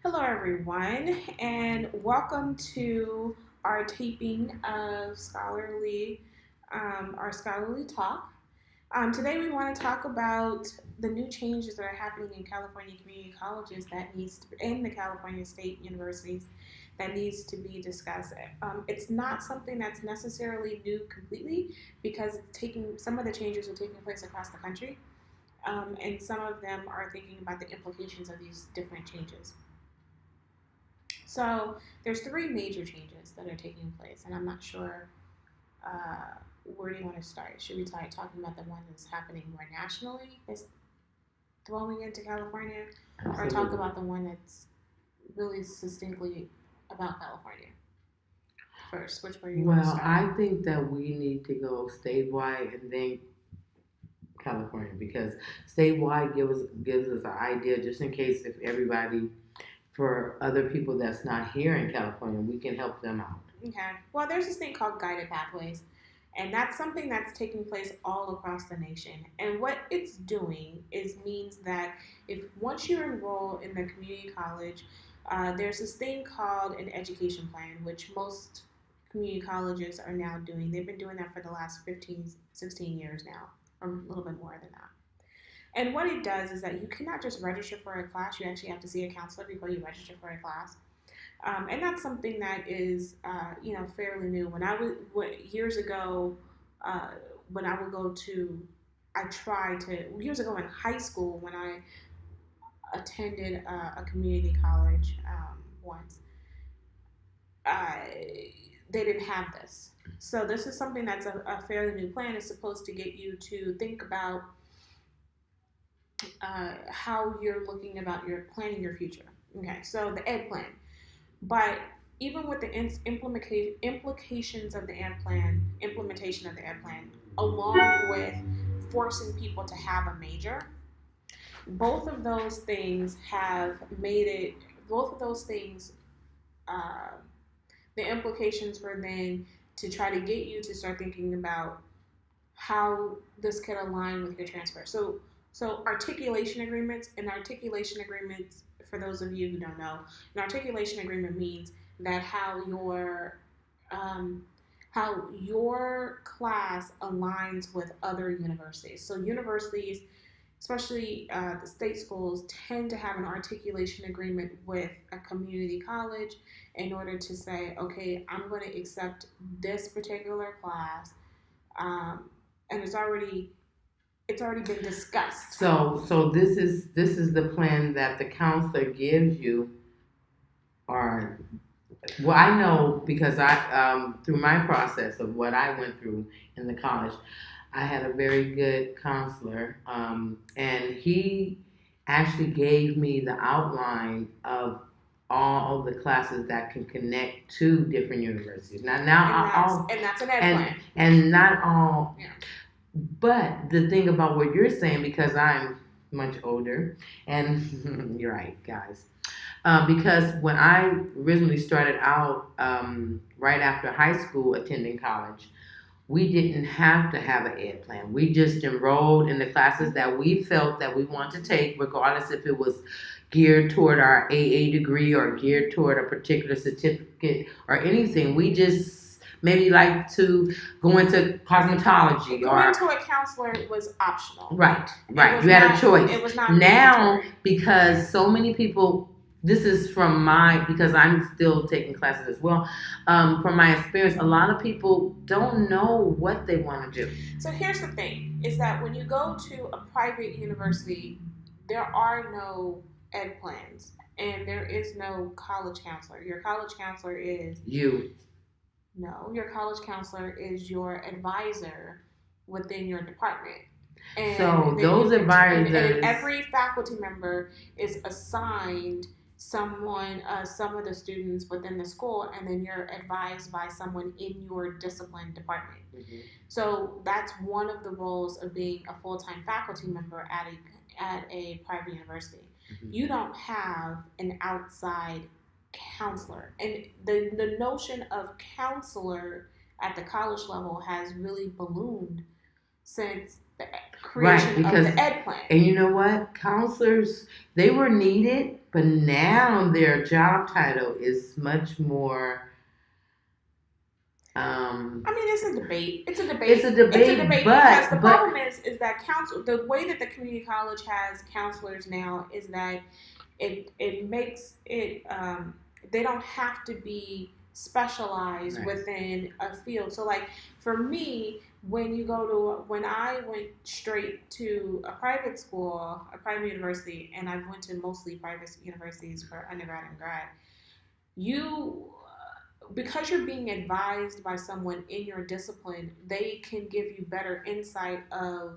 Hello, everyone, and welcome to our taping of our scholarly talk. Today, we want to talk about the new changes that are happening in California community colleges in the California state universities that needs to be discussed. It's not something that's necessarily new completely because some of the changes are taking place across the country, and some of them are thinking about the implications of these different changes. So there's three major changes that are taking place, and I'm not sure where do you want to start. Should we start talking about the one that's happening more nationally, that's flowing into California, or talk about the one that's really succinctly about California first? Which way do you want to Well, start? I think that we need to go statewide and then California because statewide gives us an idea just in case if everybody for other people that's not here in California, we can help them out. Okay. Well, there's this thing called guided pathways, and that's something that's taking place all across the nation. And what it's doing is means that if once you enroll in the community college, there's this thing called an education plan, which most community colleges are now doing. They've been doing that for the last 15, 16 years now, or a little bit more than that. And what it does is that you cannot just register for a class, you actually have to see a counselor before you register for a class. And that's something that is, fairly new. Years ago, uh, when I would go to, I tried to years ago in high school when I attended a community college once. They didn't have this, so this is something that's a fairly new plan. It's supposed to get you to think about how you're looking about your planning your future. Okay, so the ed plan. But even with the implications of the implementation of the ed plan, along with forcing people to have a major, both of those things have made it. Both of those things, uh, the implications were then to try to get you to start thinking about how this could align with your transfer. So articulation agreements, for those of you who don't know, an articulation agreement means that um, how your class aligns with other universities. So universities, especially the state schools, tend to have an articulation agreement with a community college in order to say, okay, I'm going to accept this particular class, and it's already been discussed. So this is the plan that the counselor gives you, or well, I know because I through my process of what I went through in the college, I had a very good counselor, and he actually gave me the outline of all the classes that can connect to different universities. And that's an ed plan. And not all. Yeah. But the thing about what you're saying, because I'm much older, and you're right, guys. Because when I originally started out, right after high school, attending college, we didn't have to have an ed plan. We just enrolled in the classes that we felt that we wanted to take, regardless if it was geared toward our AA degree or geared toward a particular certificate or anything. We just maybe like to go into cosmetology or Going to a counselor was optional. Right. You had a choice. It was not now mandatory. Because so many people. This is because I'm still taking classes as well. From my experience, a lot of people don't know what they want to do. So here's the thing: is that when you go to a private university, there are no ed plans, and there is no college counselor. Your college counselor is you. No, your college counselor is your advisor within your department. And so those advisors, and every faculty member is assigned some of the students within the school, and then you're advised by someone in your discipline department. Mm-hmm. So that's one of the roles of being a full-time faculty member at a private university. Mm-hmm. You don't have an outside counselor, and the notion of counselor at the college level has really ballooned since the creation of the ed plan. And you know what? Counselors, they were needed But now their job title is much more. I mean, it's a debate. It's a debate. It's a debate, because the problem is that the way that the community college has counselors now is that it makes it they don't have to be specialized Right. within a field. So like for me, when I went straight to a private school, a private university, and I went to mostly private universities for undergrad and grad, you because you're being advised by someone in your discipline, they can give you better insight of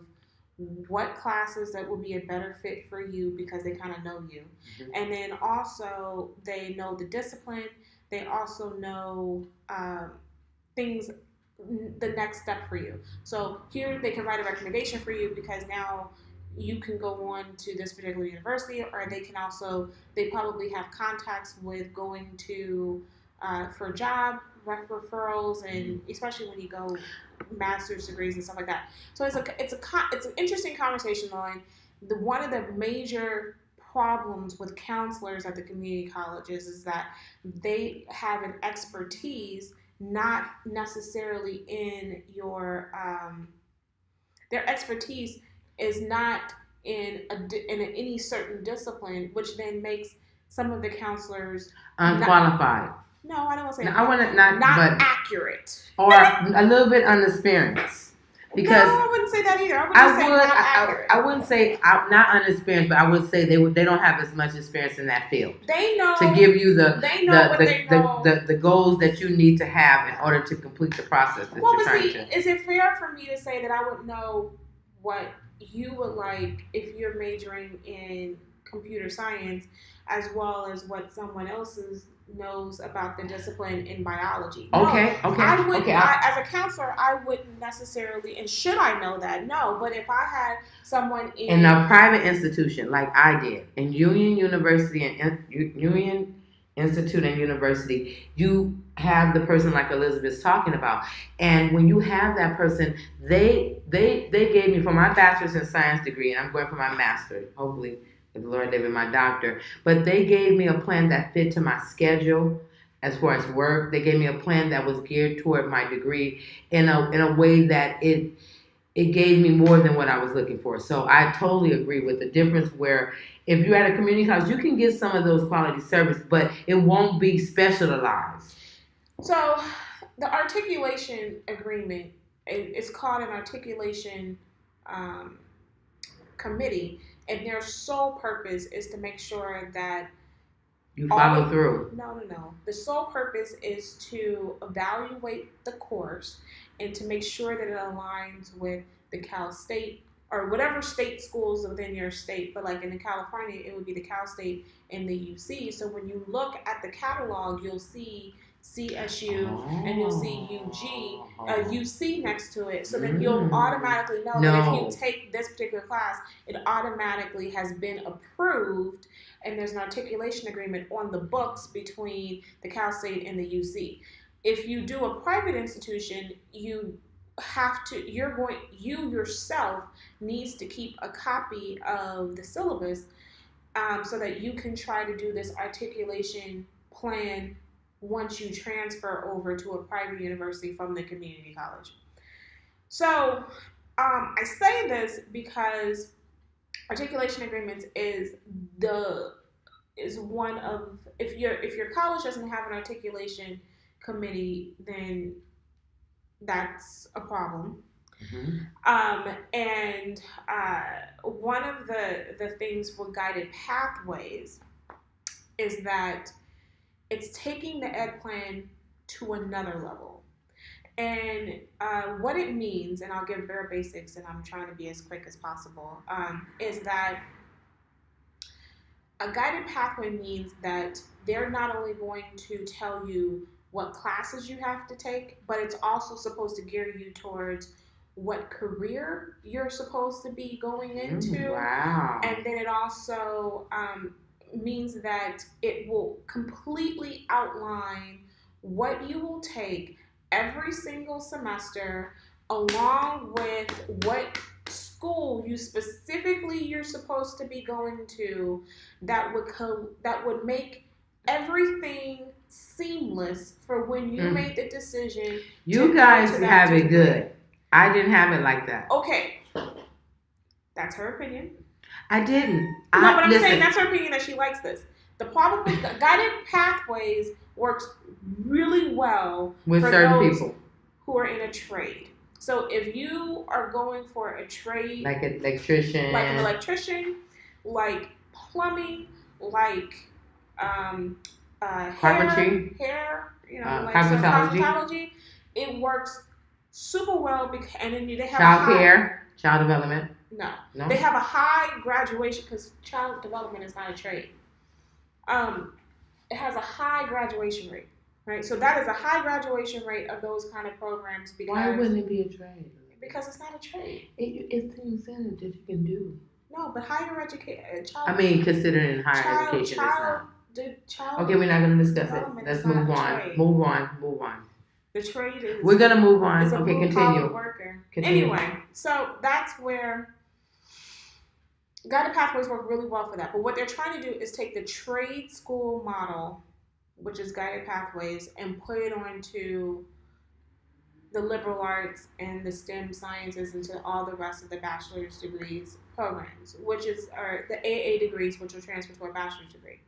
what classes that will be a better fit for you because they kind of know you. Mhm. And then also they know the discipline. They also know things, the next step for you. So here they can write a recommendation for you because now you can go on to this particular university, or they probably have contacts with going to for job referrals, and especially when you go master's degrees and stuff like that. So it's an interesting conversation, Lauren. One of the major problems with counselors at the community colleges is that they have an expertise not necessarily in their expertise is not in any certain discipline, which then makes some of the counselors unqualified. No, I don't want to say. No, I want to not accurate or a little bit unexperienced. Because no, I wouldn't say that either. I wouldn't say not unexperienced, but I would say they don't have as much experience in that field. They know to give you the goals that you need to have in order to complete the process that you're trying to. Is it fair for me to say that I would know what you would like if you're majoring in computer science, as well as what someone else's knows about the discipline in biology? Okay. As a counselor, I wouldn't necessarily, and should I know that? No, but if I had someone in a private institution like I did in Union University and Union Institute and University, you have the person like Elizabeth's talking about, and when you have that person, they gave me for my bachelor's in science degree, and I'm going for my master's, hopefully. The Lord gave me my doctor, but they gave me a plan that fit to my schedule as far as work. They gave me a plan that was geared toward my degree in a way that it gave me more than what I was looking for. So I totally agree with the difference where if you're at a community college, you can get some of those quality service, but it won't be specialized. So the articulation agreement is called an articulation committee. And their sole purpose is to make sure that you follow through. No. The sole purpose is to evaluate the course and to make sure that it aligns with the Cal State or whatever state schools within your state. But like in California, it would be the Cal State and the UC. So when you look at the catalog, you'll see CSU and you'll see UC next to it. So then you'll automatically know that if you take this particular class, it automatically has been approved, and there's an articulation agreement on the books between the Cal State and the UC. If you do a private institution, you yourself needs to keep a copy of the syllabus so that you can try to do this articulation plan once you transfer over to a private university from the community college. So I say this because articulation agreements is one of, if your college doesn't have an articulation committee, then that's a problem. Mm-hmm. And one of the things with guided pathways is that it's taking the ed plan to another level. And what it means, and I'll give bare basics, and I'm trying to be as quick as possible, is that a guided pathway means that they're not only going to tell you what classes you have to take, but it's also supposed to gear you towards what career you're supposed to be going into. Wow. And then it also means that it will completely outline what you will take every single semester, along with what school you're supposed to be going to that would make everything seamless for when you made the decision. You guys have it good. I didn't have it like that. Okay, that's her opinion. I didn't. No, but I'm saying that's her opinion that she likes this. The problem with guided pathways works really well with for certain those people who are in a trade. So if you are going for a trade, like an electrician, like plumbing, like carpentry, hair, like cosmetology, it works super well and then they have child development. No, they have a high graduation because child development is not a trade. It has a high graduation rate, right? So that is a high graduation rate of those kind of programs. Because why wouldn't it be a trade? Because it's not a trade. It's an incentive that you can do. No, but higher education. Considering higher education, it's not. Okay, we're not going to discuss it. Let's move on. Move on. The trade is. We're going to move on. Is a okay, continue. Worker. Continue. Anyway, so that's where guided pathways work really well for that. But what they're trying to do is take the trade school model, which is guided pathways, and put it onto the liberal arts and the STEM sciences and to all the rest of the bachelor's degrees programs, which is the AA degrees, which will transfer to a bachelor's degree.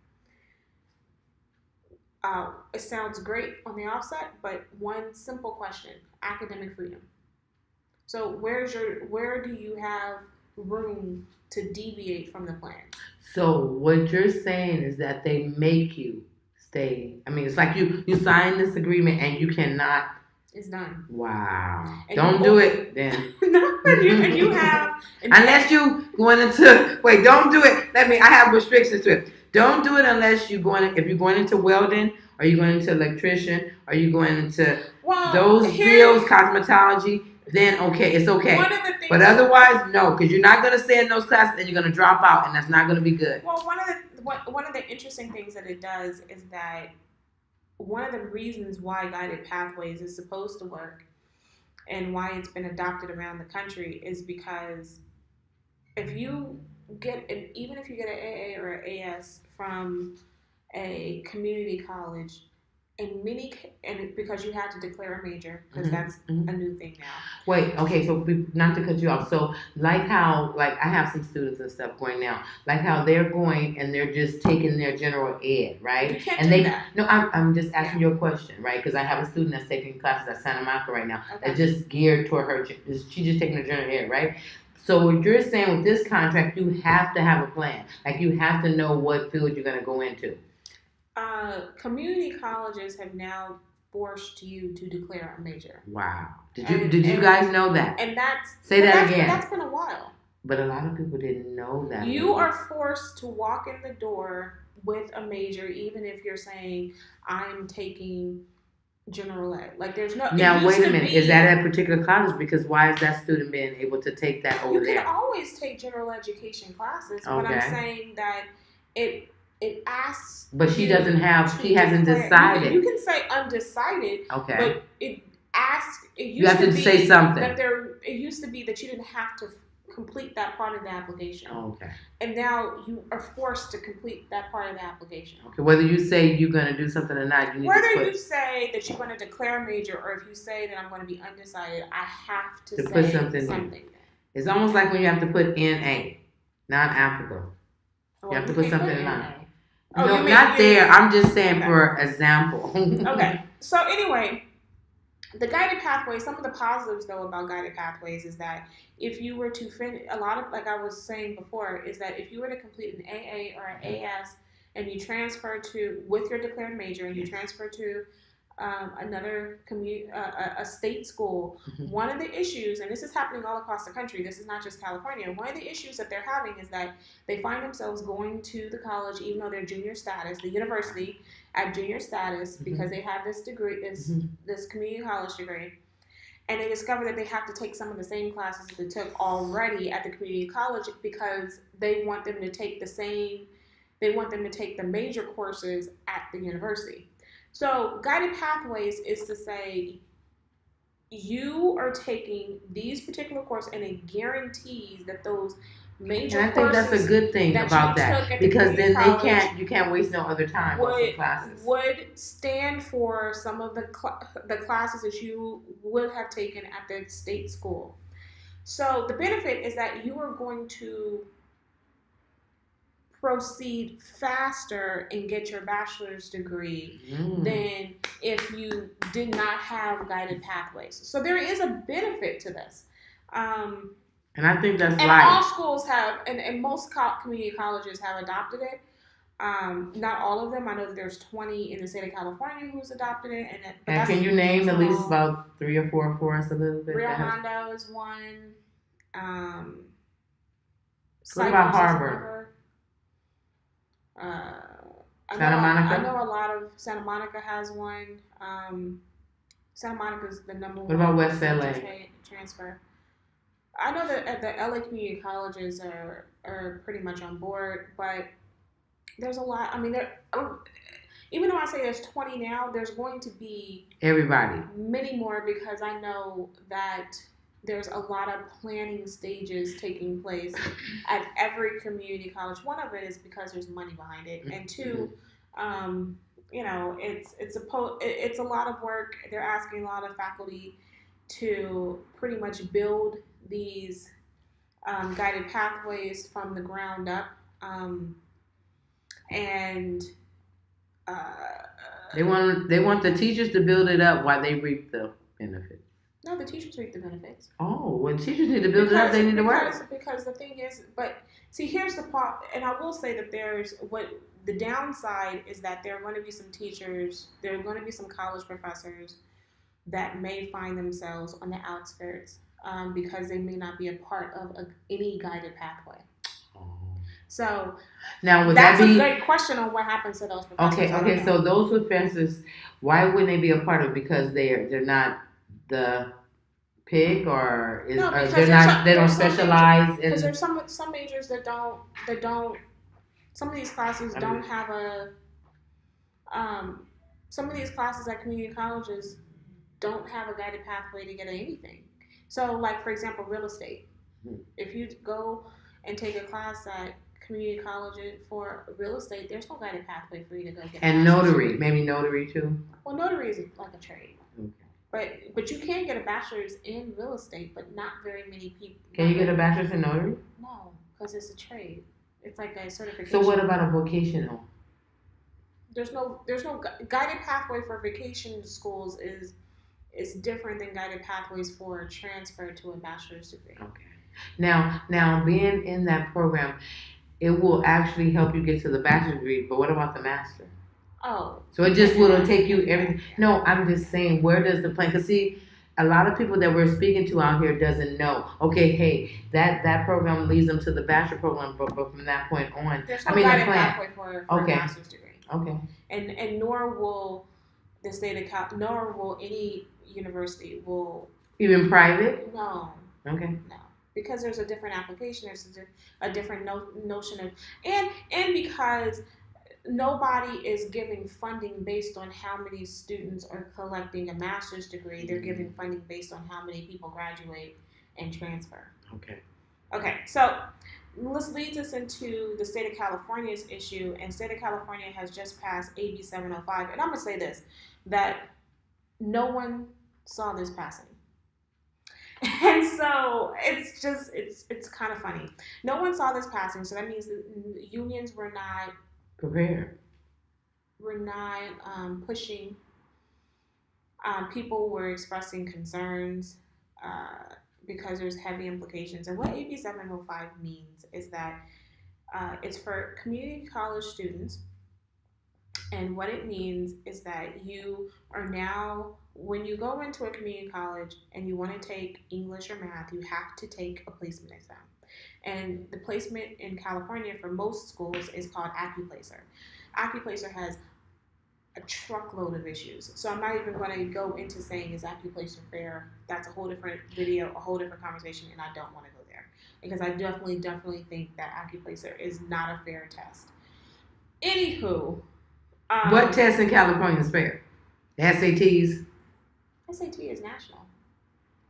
It sounds great on the offset, but one simple question: academic freedom. So where do you have room to deviate from the plan? So what you're saying is that they make you stay. I mean, it's like you sign this agreement and you cannot. It's done. Wow. Don't do it then. No, and you have. Unless you going into. Wait, don't do it. I have restrictions to it. Don't do it unless if you're going into welding, or you're going into electrician, or you're going into those fields, cosmetology, then okay, it's okay. But otherwise, no, because you're not going to stay in those classes and you're going to drop out, and that's not going to be good. Well, one of the interesting things that it does is that one of the reasons why guided pathways is supposed to work and why it's been adopted around the country is because if you even if you get an AA or an AS from a community college, and because you have to declare a major, because that's a new thing now. Wait, okay, so not to cut you off. So like how, I have some students and stuff going now, like how they're going and they're just taking their general ed, right? You can't do that. No, I'm just asking you a question, right? Because I have a student that's taking classes at Santa Monica right now that's just geared toward her. She's just taking her general ed, right? So what you're saying with this contract, you have to have a plan. Like you have to know what field you're going to go into. Community colleges have now forced you to declare a major. Wow. Did you guys know that? And that's again. That's been a while. But a lot of people didn't know that. You are forced to walk in the door with a major, even if you're saying I'm taking general ed. Like there's no. Now wait a minute. Is that at a particular college? Because why is that student being able to take that over there? You can always take general education classes, but I'm saying that it asks. But she doesn't have. She hasn't decided. You can say undecided. Okay. But it asks. You have to say something. It used to be that you didn't have to complete that part of the application. Okay. And now you are forced to complete that part of the application. Okay. Whether you say you're going to do something or not, you need you say that you're going to declare a major, or if you say that I'm going to be undecided, I have to say put something. It's almost like when you have to put NA, non-applicable. You have to put something in line. No, not there. I'm just saying for example. Okay. So anyway, the guided pathways, some of the positives though about guided pathways is that if you were to finish, a lot of, like I was saying before, is that if you were to complete an AA or an AS and you transfer with your declared major and you transfer to another a state school, one of the issues, and this is happening all across the country, this is not just California, one of the issues that they're having is that they find themselves going to the college, even though they're junior status, the university at junior status, because they have this degree, this community college degree, and they discover that they have to take some of the same classes that they took already at the community college because they want them to take the major courses at the university. So guided pathways is to say you are taking these particular courses, and it guarantees that those major And I think that's a good thing that about you that took at the because then community you can't waste no other time on some classes. would stand for some of the classes that you would have taken at the state school. So the benefit is that you are going to proceed faster and get your bachelor's degree than if you did not have guided pathways. So there is a benefit to this. And I think that's and all schools have, and most community colleges have adopted it. Not all of them. I know that there's 20 in the state of California who's adopted it. And can you name at least about 3 or 4 for us a little bit? Rio Hondo is one. What about Harvard? Santa Monica? I know a lot of, Santa Monica has one. Santa Monica is the number one. What about West LA? Transfer. I know that the LA community colleges are pretty much on board, but there's a lot. I mean, even though I say there's 20 now, there's going to be many more, because I know that there's a lot of planning stages taking place at every community college. One of it is because there's money behind it, and two, you know, it's a lot of work. They're asking a lot of faculty to pretty much build these guided pathways from the ground up, and they want the teachers to build it up while they reap the benefits. No, the teachers reap the benefits. Oh, when teachers need to build it up, they need to work. Because the thing is, but see, here's the part, and I will say that there's the downside is that there are going to be some teachers, there are going to be some college professors that may find themselves on the outskirts because they may not be a part of any guided pathway. So now, that's a great question on what happens to those professors. Okay. So those professors, why wouldn't they be a part of it? Because they're not the pick, or they don't specialize in. Because there's some majors that don't. Some of these classes don't have a. Some of these classes at community colleges don't have a guided pathway to get anything. So, like for example, real estate. If you go and take a class at community college for real estate, there's no guided pathway for you to go get. And notary, maybe notary too. Well, notary is like a trade. Okay. But you can get a bachelor's in real estate, but not very many people. Can you get a bachelor's in notary? No, because it's a trade. It's like a certification. So what about a vocational? There's no guided pathway for vocation schools is different than guided pathways for transfer to a bachelor's degree. Okay. Now being in that program, it will actually help you get to the bachelor's degree, but what about the master? Oh. So it just will take you everything. No, I'm just saying, where does the plan? Because see, a lot of people that we're speaking to out here doesn't know. Okay, hey, that program leads them to the bachelor program, but from that point on, there's no guided pathway for a master's degree. Okay. And nor will the state of nor will any university will. Even private? No. Okay. No. Because there's a different application, there's a different notion of, and because nobody is giving funding based on how many students are collecting a master's degree. They're giving funding based on how many people graduate and transfer. Okay. So this leads us into the state of California's issue, and state of California has just passed AB 705, and I'm gonna say this, that no one saw this passing. And so it's kind of funny. No one saw this passing, so that means the unions were not prepared. We're not pushing. People were expressing concerns because there's heavy implications. And what AB 705 means is that it's for community college students. And what it means is that you are now, when you go into a community college and you want to take English or math, you have to take a placement exam. And the placement in California for most schools is called AccuPlacer. AccuPlacer has a truckload of issues. So I'm not even going to go into saying is AccuPlacer fair. That's a whole different video, a whole different conversation, and I don't want to go there. Because I definitely think that AccuPlacer is not a fair test. Anywho. What test in California is fair? The SATs? SAT is national.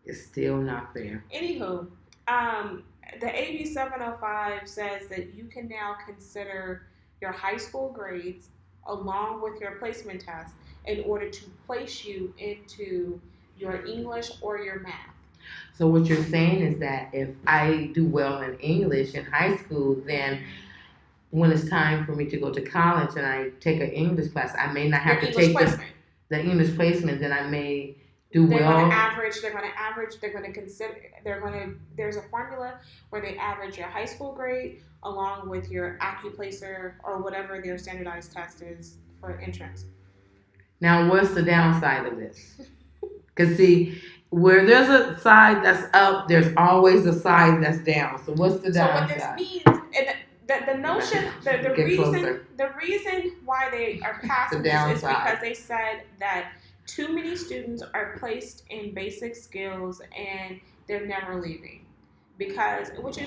It's still not fair. Anywho, the AB 705 says that you can now consider your high school grades along with your placement test in order to place you into your English or your math. So what you're saying is that if I do well in English in high school, then when it's time for me to go to college and I take an English class, I may not have Your to English take placement. the English placement. Then I may do They're well. going to average. They're going to consider. There's a formula where they average your high school grade along with your AccuPlacer or whatever their standardized test is for entrance. Now, what's the downside of this? Because see, where there's a side that's up, there's always a side that's down. So what's the downside? So what this means, and the notion, the reason why they are passing this is because they said that too many students are placed in basic skills and they're never leaving, because which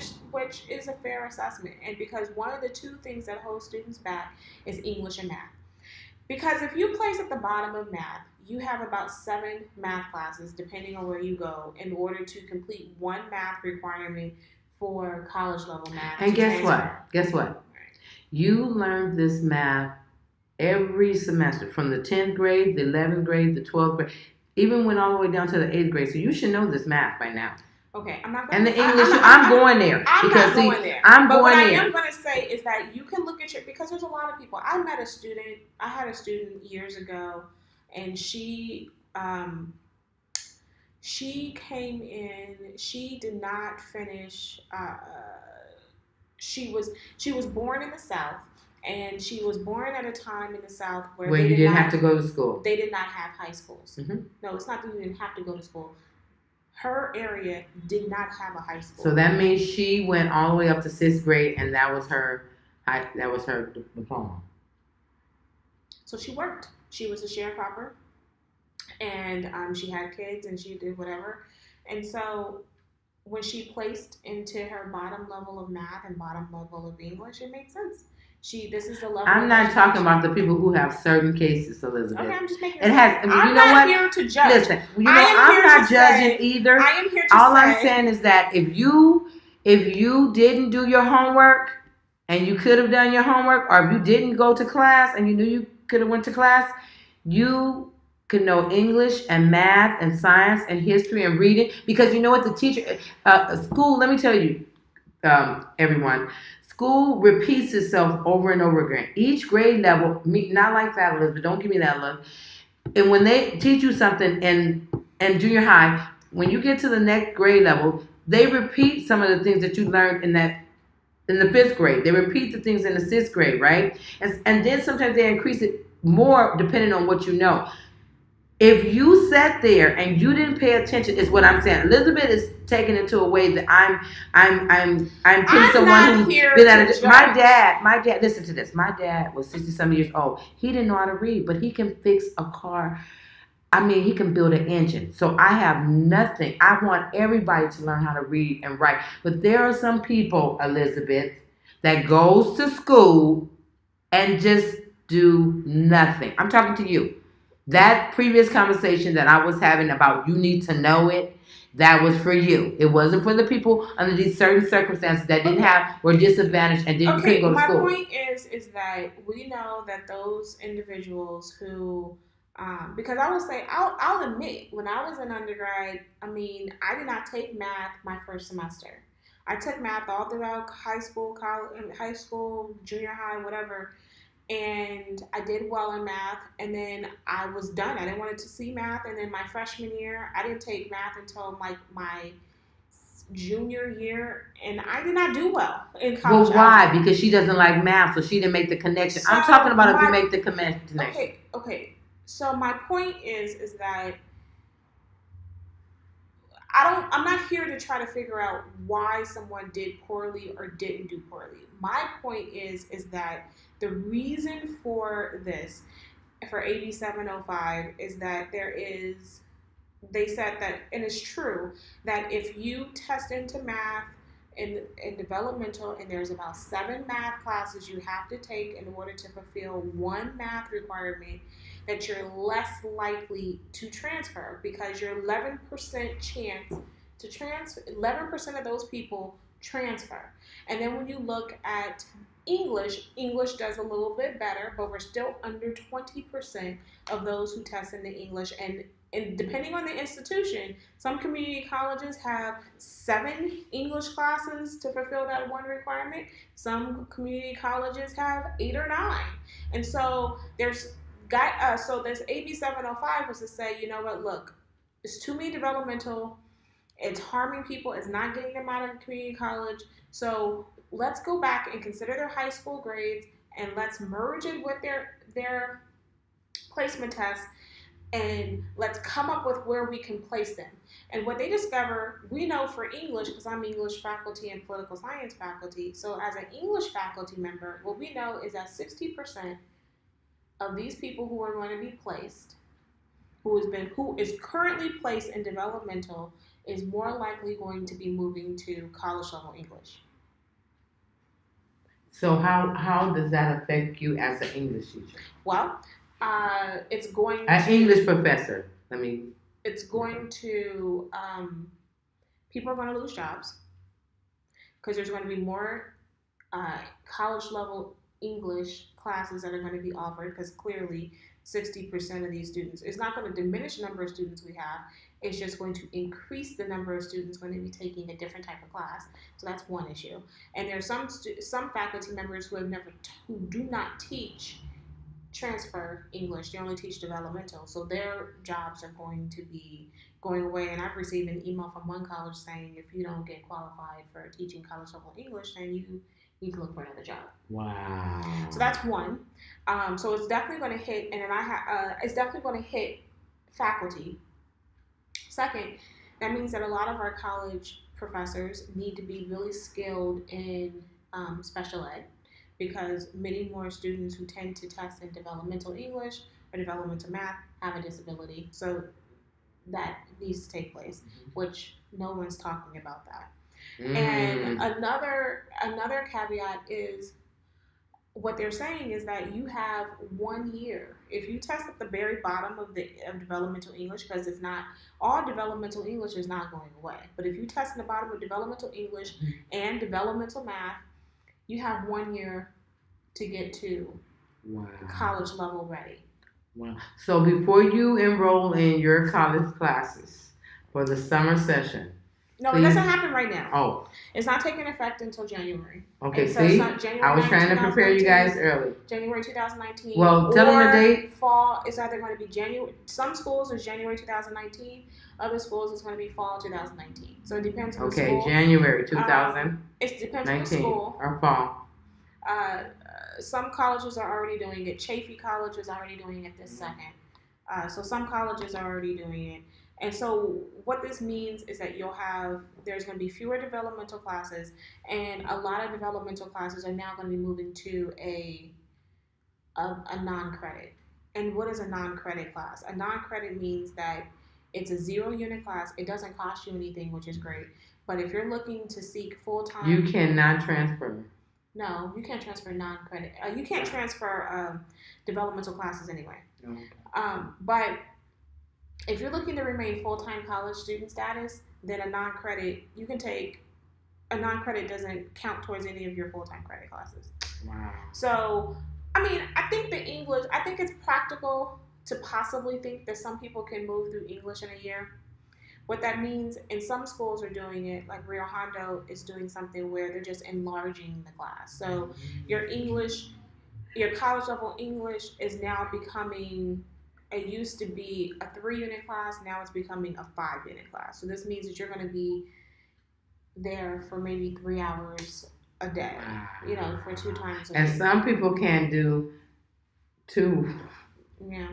is a fair assessment, and because one of the two things that hold students back is English and math. Because if you place at the bottom of math, you have about 7 math classes, depending on where you go, in order to complete one math requirement for college level math. And guess what? You learned this math every semester from the 10th grade, the 11th grade, the 12th grade, even went all the way down to the 8th grade. So you should know this math by now. Okay, I'm not going and the English, I'm going there. I'm not going there. But what I am going to say is that you can look at because there's a lot of people. I had a student years ago, and she came in, she did not finish, she was born in the South, and she was born at a time in the South where you didn't have to go to school. They did not have high schools. Mm-hmm. No, it's not that you didn't have to go to school. Her area did not have a high school. So that means she went all the way up to 6th grade, and that was her diploma. So she worked. She was a sharecropper, and she had kids, and she did whatever. And so when she placed into her bottom level of math and bottom level of English, it made sense. This is the level. I'm not talking about the people who have certain cases, Elizabeth. Okay, I'm just making. I'm not here to judge. Listen, I'm not judging either. I am here to All I'm saying is that if you didn't do your homework and you could have done your homework, or if you didn't go to class and you knew you could have went to class, you could know English and math and science and history and reading, because you know what the teacher school. Let me tell you, everyone. School repeats itself over and over again. Each grade level, not like that, Elizabeth, don't give me that look. And when they teach you something in junior high, when you get to the next grade level, they repeat some of the things that you learned in the 5th grade. They repeat the things in the 6th grade, right? And then sometimes they increase it more depending on what you know. If you sat there and you didn't pay attention, is what I'm saying. Elizabeth is taking it to a way that I'm putting someone who's been at it. My dad, listen to this. My dad was 60-some years old. He didn't know how to read, but he can fix a car. I mean, he can build an engine. So I have nothing. I want everybody to learn how to read and write. But there are some people, Elizabeth, that goes to school and just do nothing. I'm talking to you. That previous conversation that I was having about you need to know it, that was for you. It wasn't for the people under these certain circumstances that didn't have, were disadvantaged and couldn't go to school. My point is that we know that those individuals who, because I will say, I'll admit, when I was an undergrad, I mean, I did not take math my first semester. I took math all throughout high school, junior high, whatever. And I did well in math, and then I was done. I didn't want to see math, and then my freshman year, I didn't take math until like my junior year, and I did not do well in college. Well, why? Because she doesn't like math, so she didn't make the connection. So I'm talking about if you make the connection. Okay. So my point is that I'm not here to try to figure out why someone did poorly or didn't do poorly. My point is that the reason for this, for AB 705, is that they said that, and it's true, that if you test into math in developmental, and there's about 7 math classes you have to take in order to fulfill one math requirement, that you're less likely to transfer, because your 11% chance to transfer, 11% of those people transfer. And then when you look at English does a little bit better, but we're still under 20% of those who test in the English. And depending on the institution, some community colleges have 7 English classes to fulfill that one requirement. Some community colleges have 8 or 9. And so this AB 705 was to say, you know what, look, it's too many developmental, it's harming people, it's not getting them out of community college. So let's go back and consider their high school grades, and let's merge it with their placement tests, and let's come up with where we can place them. And what they discover, we know for English, because I'm English faculty and political science faculty, so as an English faculty member, what we know is that 60% of these people who are going to be placed, who is currently placed in developmental, is more likely going to be moving to college level English. So how does that affect you as an English teacher? Well, it's going an English professor. It's going to people are going to lose jobs, because there's going to be more college level English classes that are going to be offered, because clearly 60% of these students, it's not going to diminish the number of students we have, it's just going to increase the number of students going to be taking a different type of class. So that's one issue. And there's some faculty members who do not teach transfer English, they only teach developmental, so their jobs are going to be going away. And I've received an email from one college saying, if you don't get qualified for teaching college level English, then you need to look for another job. Wow. So that's one. So it's definitely going to hit, and then it's definitely going to hit faculty. Second, that means that a lot of our college professors need to be really skilled in special ed, because many more students who tend to test in developmental English or developmental math have a disability. So that needs to take place, which no one's talking about that. And another caveat is, what they're saying is that you have 1 year. If you test at the very bottom of developmental English, because it's not all developmental English is not going away, but if you test at the bottom of developmental English and developmental math, you have 1 year to get to college level ready. Wow. So before you enroll in your college classes for the summer session, no, please. It doesn't happen right now. Oh. It's not taking effect until January. Okay, see? I was trying to prepare you guys early. January 2019. Well, tell them the date. Fall is either going to be January. Some schools is January 2019. Other schools is going to be fall 2019. So it depends on the school. Okay, January 2019. It depends on the school. Or fall. Some colleges are already doing it. Chaffey College is already doing it this second. So some colleges are already doing it. And so what this means is that there's going to be fewer developmental classes, and a lot of developmental classes are now going to be moving to a non-credit. And what is a non-credit class? A non-credit means that it's a 0-unit class. It doesn't cost you anything, which is great. But if you're looking to seek full-time... You cannot transfer. No, you can't transfer non-credit. You can't transfer developmental classes anyway. No. But if you're looking to remain full-time college student status, then a non-credit doesn't count towards any of your full-time credit classes. Wow. So, I mean, I think it's practical to possibly think that some people can move through English in a year. What that means, and some schools are doing it, like Rio Hondo is doing something where they're just enlarging the class. So your college level English is now becoming, it used to be a 3-unit class, now it's becoming a 5-unit class. So this means that you're going to be there for maybe 3 hours a day, for 2 times a week. And some people can do 2. Yeah.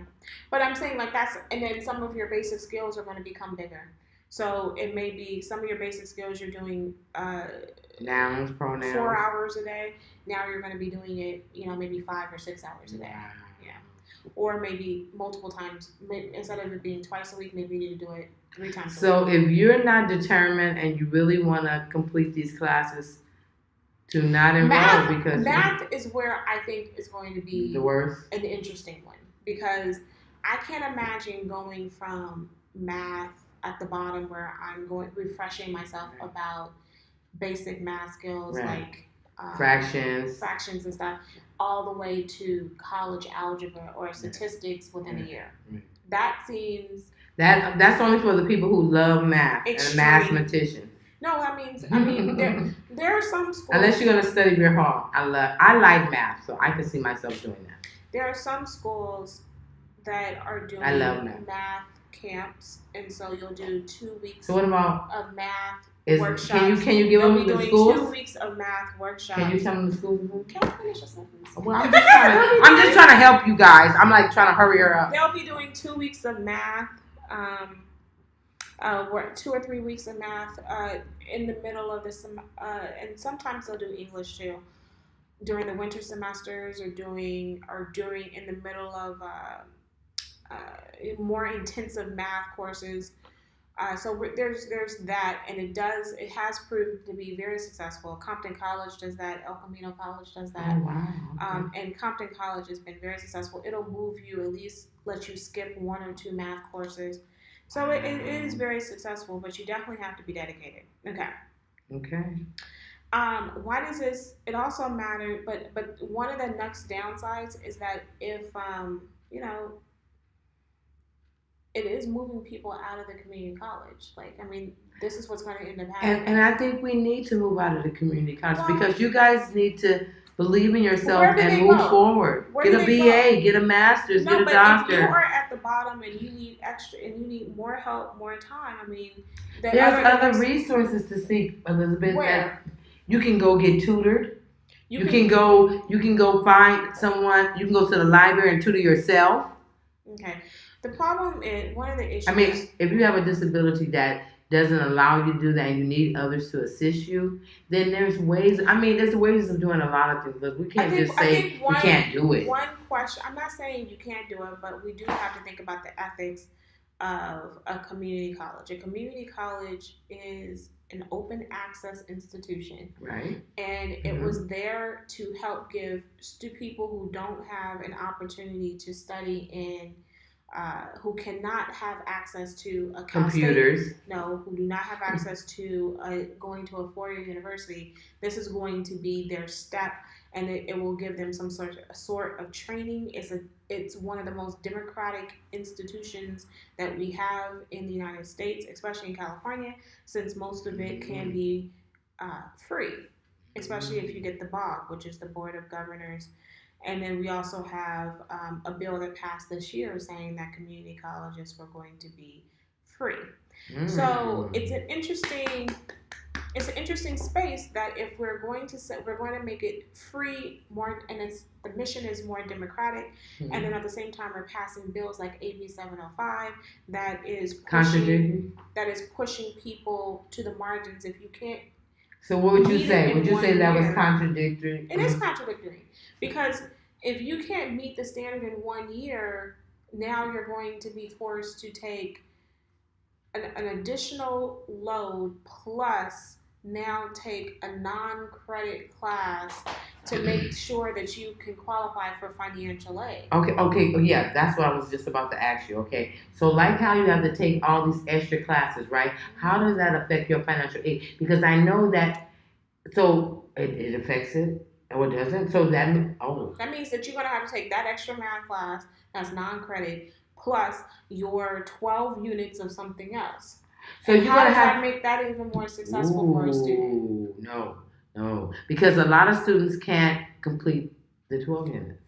But I'm saying and then some of your basic skills are going to become bigger. So it may be some of your basic skills you're doing nouns, pronouns, 4 hours a day. Now you're going to be doing it, maybe 5 or 6 hours a day. Yeah. Or maybe multiple times. Instead of it being twice a week, maybe you need to do it 3 times a week. So if you're not determined and you really want to complete these classes, to not enroll because math is where I think is going to be the worst, an interesting one, because I can't imagine going from math at the bottom where I'm going refreshing myself about basic math skills like fractions and stuff, all the way to college algebra or statistics within a year. That seems that's only for the people who love math and a mathematician. No, I mean, there are some schools. Unless you're gonna study real hard, I like math, so I can see myself doing that. There are some schools that are doing math camps, and so you'll do 2 weeks. So what about of math workshops? Can you give them the schools? 2 weeks of math workshops. Can you tell them the schools? Can I finish your sentence? Well, I'm just trying to help you guys. I'm like trying to hurry her up. They'll be doing 2 weeks of math. 2 or 3 weeks of math in the middle of the and sometimes they'll do English too during the winter semesters, or during in the middle of more intensive math courses. So there's that, and it has proved to be very successful. Compton College does that. El Camino College does that. Oh, wow. Okay. And Compton College has been very successful. It'll move you, at least let you skip 1 or 2 math courses. So it is very successful, but you definitely have to be dedicated. Okay. Why does this? It also matters, but one of the next downsides is that if it is moving people out of the community college. This is what's going to end up happening. And I think we need to move out of the community college because you guys need to believe in yourself and move forward. Get a BA, get a master's, get a doctor. If you are at the bottom and you need extra and you need more help, more time, there's other resources to seek, Elizabeth. Where? You can go get tutored. You can go find someone. You can go to the library and tutor yourself. Okay. The problem is, one of the issues. If you have a disability that doesn't allow you to do that and you need others to assist you, then there's ways. There's ways of doing a lot of things, but we can't just say we can't do it. One question, I'm not saying you can't do it, but we do have to think about the ethics of a community college. A community college is an open access institution. Right. And it was there to help give to people who don't have an opportunity to study in who cannot have access to a computers. Who do not have access to going to a 4-year university. This is going to be their step, and it will give them some sort of training. It's one of the most democratic institutions that we have in the United States, especially in California, since most of it can be free, especially if you get the BOG, which is the Board of Governors. And then we also have a bill that passed this year saying that community colleges were going to be free. So it's an interesting space that if we're going to make it free more, and the mission is more democratic, and then at the same time we're passing bills like AB 705 that is pushing people to the margins. If you can't. So what would you say? Would you say that was contradictory? It is contradictory, because if you can't meet the standard in 1 year, now you're going to be forced to take an additional load, plus now take a non-credit class to make sure that you can qualify for financial aid. Okay, yeah, that's what I was just about to ask you. Okay, so like how you have to take all these extra classes, right? How does that affect your financial aid? Because I know that, so it affects it, or it doesn't. So that means that you're gonna have to take that extra math class that's non-credit plus your 12 units of something else. So how does that make that even more successful for a student? No, because a lot of students can't complete the 12 units.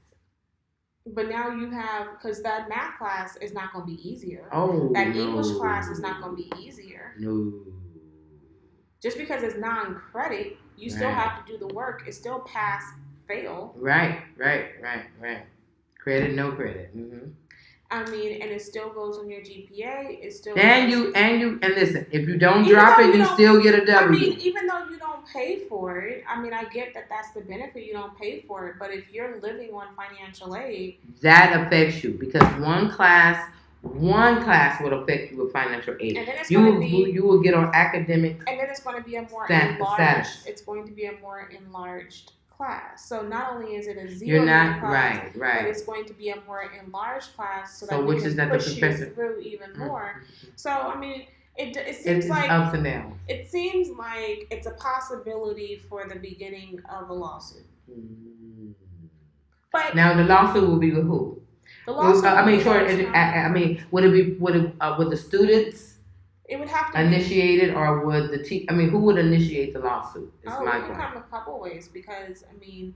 But now you have, because that math class is not going to be easier. That English class is not going to be easier. No. Just because it's non-credit, you still have to do the work. It's still pass, fail. Right. Credit, no credit. I mean, and it still goes on your GPA. It still And goes, and listen, if you don't even drop though it, you you don't. still get a I W. mean, even though you don't pay for it, I mean, I get that that's the benefit. You don't pay for it, but if you're living on financial aid, that affects you because one class will affect you with financial aid. and then it's going to be, You will get on academic and then it's going to be a more status. enlarged. It's going to be a more enlarged class. So not only is it a 0 You're not class, right. but it's going to be a more enlarged class, so So that which we is can that the push you professor through even more. Mm-hmm. So I mean, it seems It's like ups and downs. it seems like it's a possibility for the beginning of a lawsuit. But now the lawsuit will be with who? The lawsuit. I mean, would it be would the students? It would have to initiate it, or would I mean, who would initiate the lawsuit? It can come a couple ways because I mean,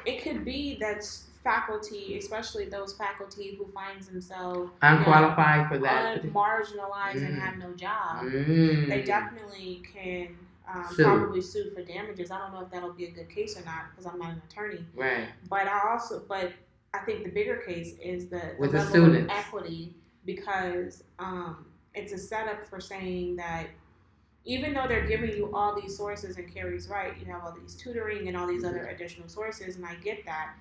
it could be that faculty, especially those faculty who finds themselves unqualified for that, marginalized and have no job, they definitely can probably sue for damages. I don't know if that'll be a good case or not because I'm not an attorney. Right. But I think the bigger case is the with level the students. of equity because it's a setup for saying that even though they're giving you all these sources, and Carrie's right, you have all these tutoring and all these other additional sources, and I get that,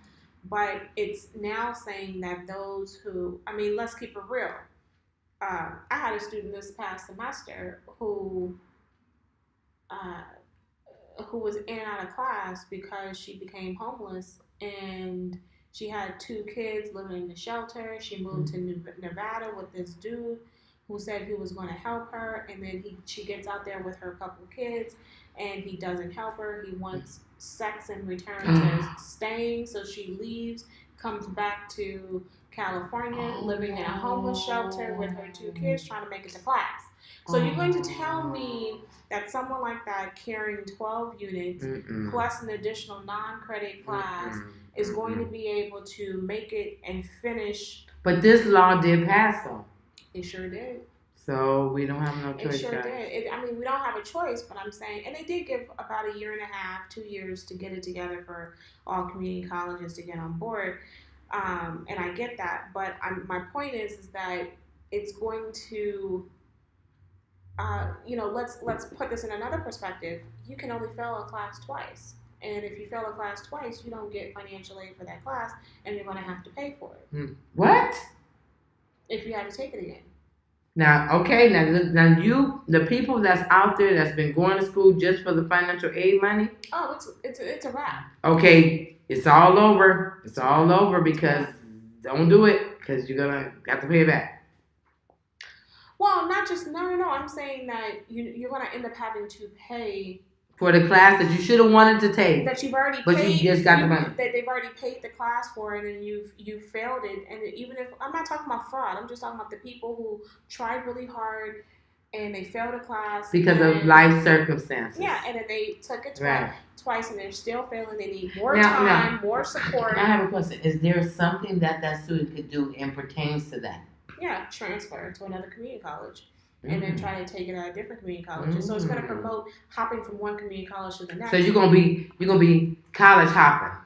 but it's now saying that those who, I mean, let's keep it real. I had a student this past semester who was in and out of class because she became homeless and she had 2 kids living in the shelter. She moved to Nevada with this dude who said he was going to help her, and then she gets out there with her couple kids, and he doesn't help her. He wants sex in return to staying, so she leaves, comes back to California, living in a homeless shelter with her 2 kids, trying to make it to class. So you're going to tell me that someone like that carrying 12 units plus an additional non-credit class is going to be able to make it and finish? But this law did pass, though. It sure did. So we don't have no choice. It sure did. I mean, we don't have a choice, but I'm saying, and they did give about 1.5 years, 2 years to get it together for all community colleges to get on board. And I get that, but my point is that it's going to, let's put this in another perspective. You can only fail a class twice. And if you fail a class twice, you don't get financial aid for that class, and you're going to have to pay for it. What? If you have to take it again. Now, the people that's out there that's been going to school just for the financial aid money. Oh, it's a wrap. Okay, it's all over. It's all over because don't do it because you're gonna have to pay it back. Well, not just no. I'm saying that you're gonna end up having to pay for the class that you should have wanted to take. That you've already paid. But you just got the money. That they've already paid the class for it, and you've failed it. And even if I'm not talking about fraud, I'm just talking about the people who tried really hard and they failed a class because of life circumstances. Yeah, and then they took it twice, and they're still failing. They need more time, more support. I have a question: is there something that student could do and pertains to that? Yeah, transfer to another community college. And then try to take it at different community colleges. So it's going to promote hopping from one community college to the next. So you're gonna be college hopping.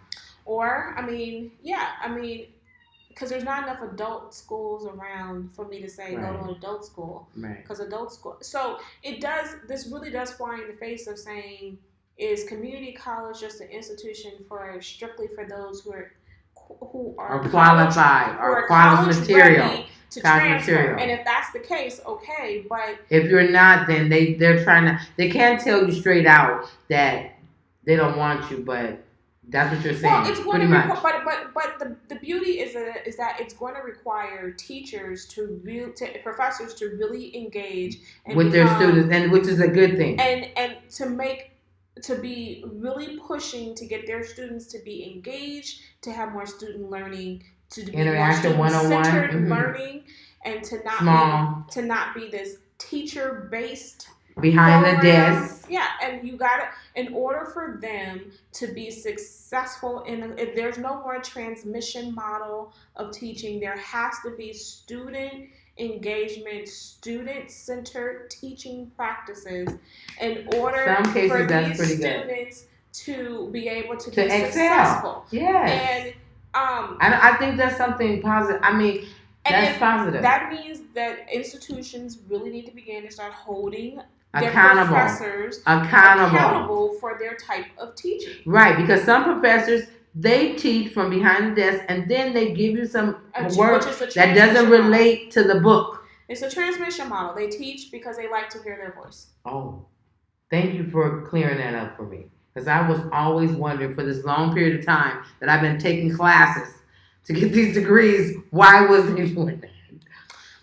Or because there's not enough adult schools around for me to say go to an adult school. Right. Because adult school. So this really does fly in the face of saying, is community college just an institution strictly for those who are qualified or college material? To transfer. And if that's the case, okay, but if you're not, then they can't tell you straight out that they don't want you, but that's what you're saying. Well, it's going pretty much. But the beauty is that it's going to require teachers professors to really engage with their students, and which is a good thing. And to be really pushing to get their students to be engaged, to have more student learning, to be interaction one-on-one learning, and to not be this teacher-based behind the desk. Yeah, and you got to, in order for them to be successful if there's no more transmission model of teaching, there has to be student engagement, student-centered teaching practices in order for these students to be able to be excel. successful. Yes. And I think that's something positive. I mean, that's positive. That means that institutions really need to begin to start holding their accountable. professors accountable for their type of teaching. Right, because some professors, they teach from behind the desk and then they give you some work that doesn't relate to the book. It's a transmission model. They teach because they like to hear their voice. Oh, thank you for clearing that up for me. Because I was always wondering for this long period of time that I've been taking classes to get these degrees, why wasn't he doing that?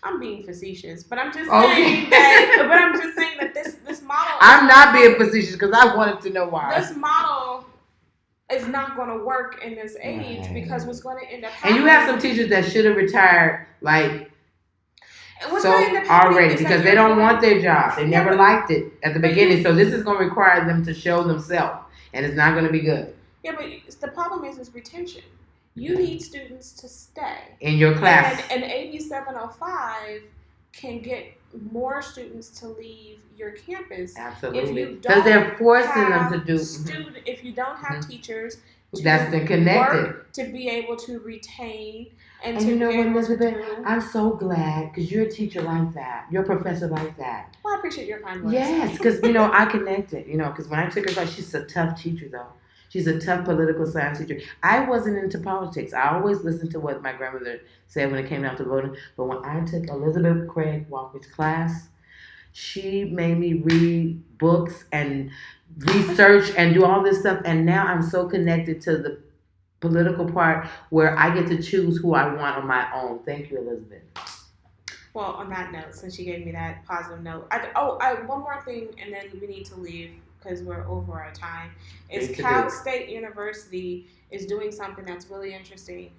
I'm being facetious, but I'm just saying that. But I'm just saying that this model. I'm not being facetious because I wanted to know why. This model is not going to work in this age because what's going to end up happening. And you have some teachers that should have retired already because they don't want their job. They never liked it at the beginning. So this is going to require them to show themselves, and it's not going to be good. Yeah, but the problem is retention. You need students to stay in your class. And AB 705 can get more students to leave your campus. Absolutely. Because they're forcing them to do. If you don't have teachers that's been connected work to be able to retain and you know what, Elizabeth? I'm so glad because you're a teacher like that. You're a professor like that. Well, I appreciate your kind words. Yes, because I connected. Because when I took her class, she's a tough teacher though. She's a tough political science teacher. I wasn't into politics. I always listened to what my grandmother said when it came down to voting. But when I took Elizabeth Craig Walker's class, she made me read books and research and do all this stuff. And now I'm so connected to the political part where I get to choose who I want on my own. Thank you, Elizabeth. Well, on that note, since you gave me that positive note, one more thing, and then we need to leave because we're over our time, is Cal State University is doing something that's really interesting.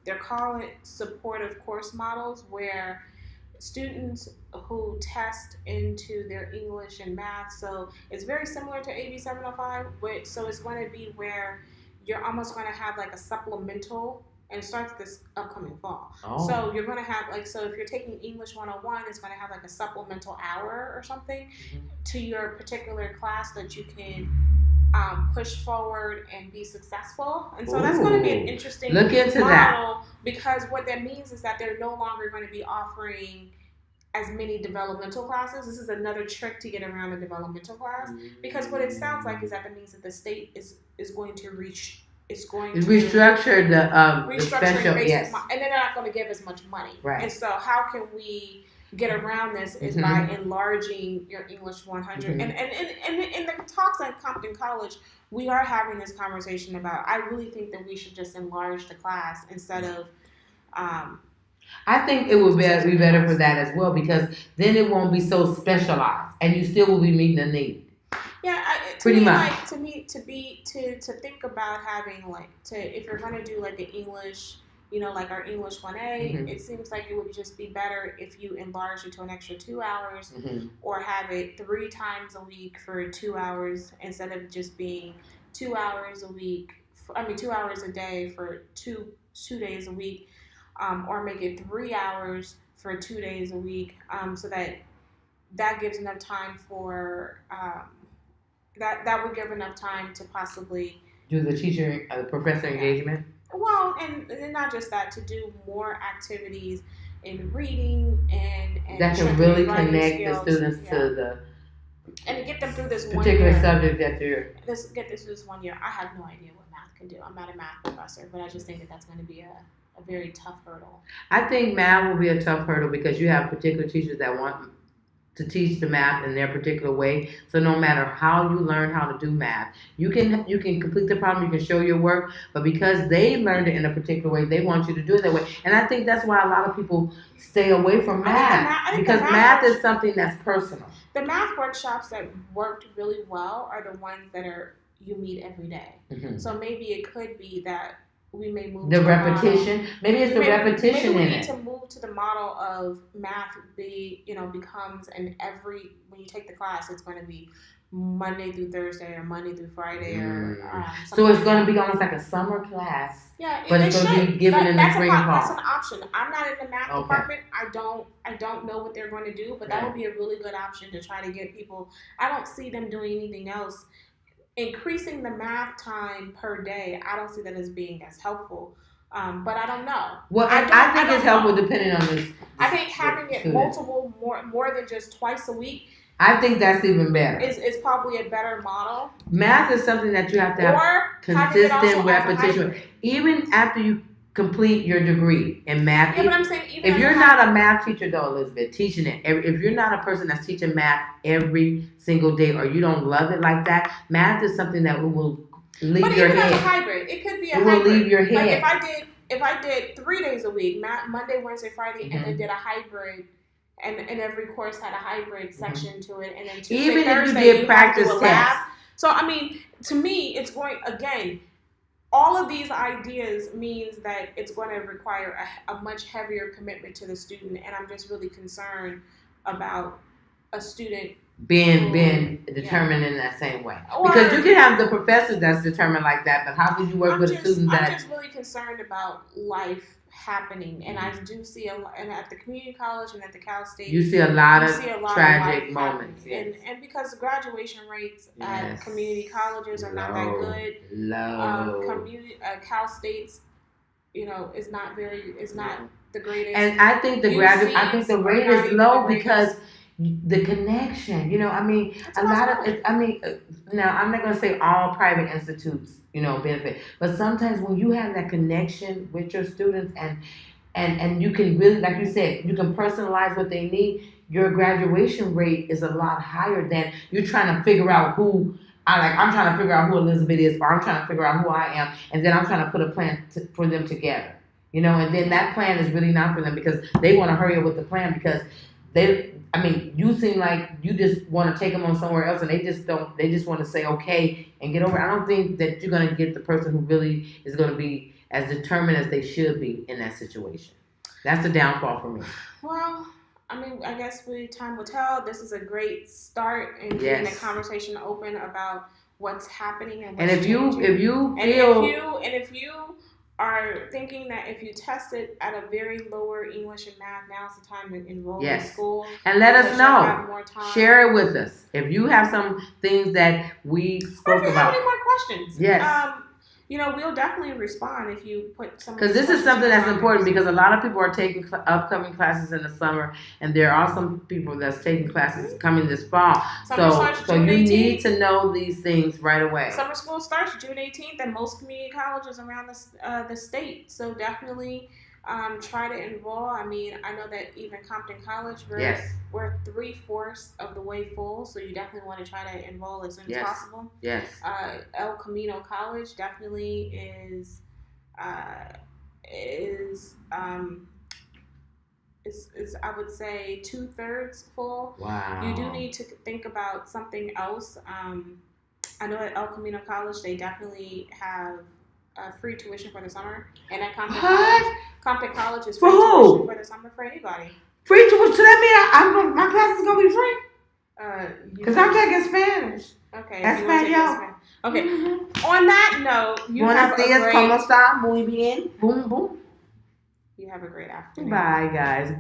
They're calling it supportive course models, where students who test into their English and math, so it's very similar to AB 705, so it's going to be where you're almost going to have like a supplemental, and it starts this upcoming fall. Oh. So you're going to have so if you're taking English 101, it's going to have like a supplemental hour or something to your particular class that you can push forward and be successful. And so that's going to be an interesting model because what that means is that they're no longer going to be offering as many developmental classes. This is another trick to get around the developmental class because what it sounds like is that means that the state is going to restructure the special, yes. And they're not going to give as much money. Right. And so how can we get around this is by enlarging your English 100. And in the talks at Compton College, we are having this conversation about, I really think that we should just enlarge the class instead of... I think it would be better for that as well because then it won't be so specialized and you still will be meeting the need. Yeah, pretty much. To think about having if you're going to do like an English, like our English 1A, it seems like it would just be better if you enlarge it to an extra 2 hours or have it 3 times a week for 2 hours instead of just being 2 hours a week. 2 hours a day for two days a week, or make it 3 hours for 2 days a week, so that gives enough time for. That would give enough time to possibly do the professor engagement. Well, and not just that, to do more activities in reading and that can really connect the students to the and to get them through this particular subject that they're get this through this 1 year. I have no idea what math can do. I'm not a math professor, but I just think that that's going to be a very tough hurdle. I think math will be a tough hurdle because you have particular teachers that want to teach the math in their particular way. So no matter how you learn how to do math, you can complete the problem, you can show your work, but because they learned it in a particular way, they want you to do it that way. And I think that's why a lot of people stay away from math because math is something that's personal. The math workshops that worked really well are the ones that you meet every day. So maybe it could be that we may move the repetition. Maybe it's the repetition in it. Maybe we need to move to the model of math becomes when you take the class, it's going to be Monday through Thursday or Monday through Friday or so it's going to be almost like a summer class. Yeah, but it's going to be given in the spring and fall. That's an option. I'm not in the math department. I don't know what they're going to do, but that would be a really good option to try to get people. I don't see them doing anything else. Increasing the math time per day, I don't see that as being as helpful. But I don't know. Well, I think it's helpful depending on this. I think having it multiple, more than just twice a week. I think that's even better. Is probably a better model. Math is something that you have to have consistent repetition. Even after you complete your degree in math. Yeah, but I'm saying even if you're not a math teacher though, Elizabeth, teaching it, if you're not a person that's teaching math every single day or you don't love it like that, math is something that will leave your head. But even as a hybrid, it could be a hybrid. It will leave your head. Like if I did 3 days a week, Monday, Wednesday, Friday, and then did a hybrid, and every course had a hybrid section to it, and then Tuesday, even Thursday, if you did practice tests. So I mean, to me, it's going again. All of these ideas means that it's going to require a much heavier commitment to the student, and I'm just really concerned about a student being determined in that same way. Because you can have the professors that's determined like that, but how do you work with a student that... I'm just really concerned about life happening, and I do see and at the community college and at the Cal State, you see a lot of tragic moments, yes. and because the graduation rates at community colleges are not that good, Cal State's, is not the greatest, and I think the rate is low because the connection, a lot of it. Now I'm not going to say all private institutes, benefit, but sometimes when you have that connection with your students and you can really, like you said, you can personalize what they need, your graduation rate is a lot higher than you're trying to figure out who. I'm trying to figure out who Elizabeth is, or I'm trying to figure out who I am, and then I'm trying to put a plan for them together, and then that plan is really not for them because they want to hurry up with the plan because you seem like you just want to take them on somewhere else, and they just want to say okay and get over it. I don't think that you're going to get the person who really is going to be as determined as they should be in that situation. That's the downfall for me. Well, I guess time will tell. This is a great start in getting the conversation open about what's happening and what's changing. If you are thinking that if you tested at a very lower English and math, now's the time to enroll in school. And let us know. Share it with us. If you have some things that we spoke about. Or if you have any more questions. Yes. We'll definitely respond if you put some. Because this is something that's important because a lot of people are taking upcoming classes in the summer, and there are some people that's taking classes coming this fall. So you need to know these things right away. Summer school starts June 18th, and most community colleges around the state. So definitely try to enroll. I know that even Compton College, we're 3/4 of the way full, so you definitely want to try to enroll as soon as possible. Yes. El Camino College definitely is I would say 2/3 full. Wow. You do need to think about something else. I know at El Camino College they definitely have free tuition for the summer, and at Compton College is free tuition for the summer for anybody. Free tuition? So that means my class is gonna be free? Because I'm taking Spanish. Okay. Español. Okay. Mm-hmm. On that note, Buenos días, ¿cómo está? Muy bien. Boom, boom. You have a great afternoon. Bye, guys.